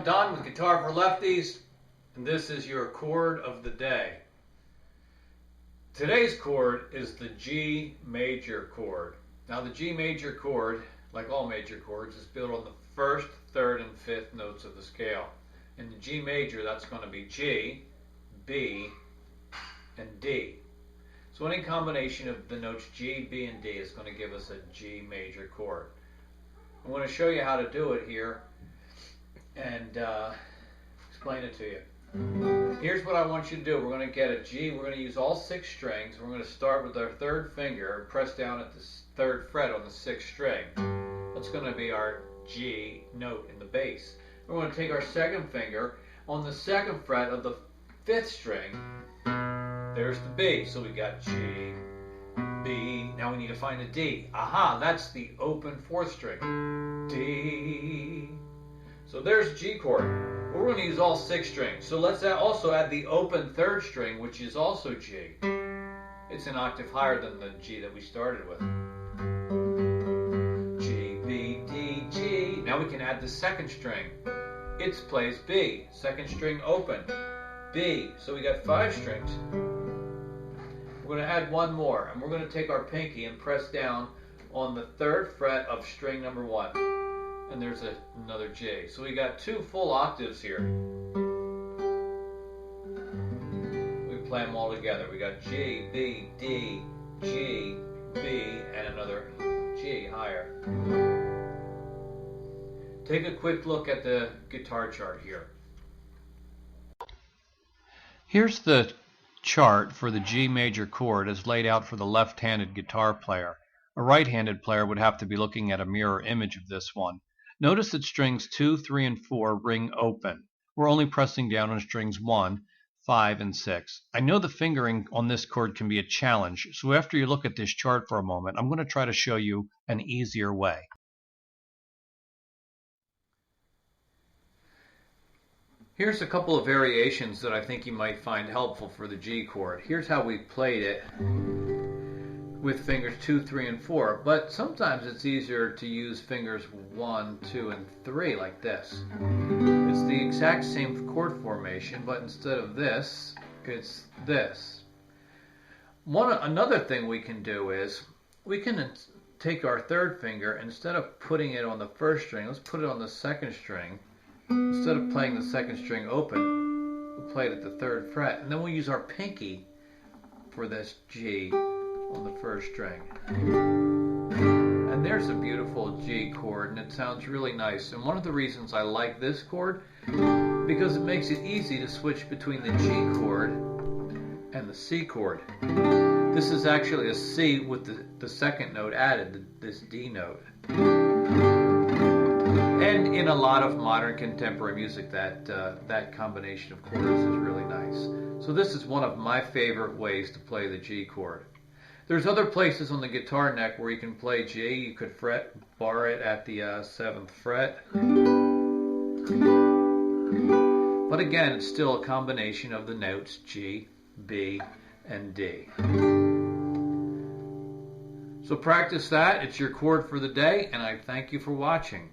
done with Guitar for Lefties, and this is your chord of the day. Today's chord is the G major chord. Now the G major chord, like all major chords, is built on the first, third, and fifth notes of the scale. In the G major, that's going to be G, B, and D. So any combination of the notes G, B, and D is going to give us a G major chord. I'm going to show you how to do it here and explain it to you. Here's what I want you to do. We're going to get a G. We're going to use all 6 strings. We're going to start with our third finger and press down at the 3rd fret on the 6th string. That's going to be our G note in the bass. We're going to take our 2nd finger on the 2nd fret of the 5th string. There's the B. So we got G, B. Now we need to find the D. Aha, that's the open 4th string. D. So there's G chord. We're going to use all 6 strings. So let's also add the open 3rd string, which is also G. It's an octave higher than the G that we started with. G, B, D, G. Now we can add the 2nd string. It plays B. 2nd string open. B. So we got 5 strings. We're going to add one more, and we're going to take our pinky and press down on the 3rd fret of string number 1. And there's another G. So we got 2 full octaves here. We play them all together. We got G, B, D, G, B, and another G higher. Take a quick look at the guitar chart here. Here's the chart for the G major chord as laid out for the left-handed guitar player. A right-handed player would have to be looking at a mirror image of this one. Notice that strings 2, 3, and 4 ring open. We're only pressing down on strings 1, 5, and 6. I know the fingering on this chord can be a challenge, so after you look at this chart for a moment, I'm going to try to show you an easier way. Here's a couple of variations that I think you might find helpful for the G chord. Here's how we played it with fingers 2, 3, and 4, but sometimes it's easier to use fingers 1, 2, and 3 like this. It's the exact same chord formation, but instead of this, it's this. Another thing we can do is we can take our 3rd finger, instead of putting it on the 1st string, let's put it on the 2nd string. Instead of playing the 2nd string open, we'll play it at the 3rd fret, and then we'll use our pinky for this G on the 1st string. And there's a beautiful G chord, and it sounds really nice. And one of the reasons I like this chord, because it makes it easy to switch between the G chord and the C chord. This is actually a C with the 2nd note added, this D note. And in a lot of modern contemporary music, that combination of chords is really nice. So this is one of my favorite ways to play the G chord. There's other places on the guitar neck where you can play G. You could bar it at the 7th fret. But again, it's still a combination of the notes G, B, and D. So practice that. It's your chord for the day, and I thank you for watching.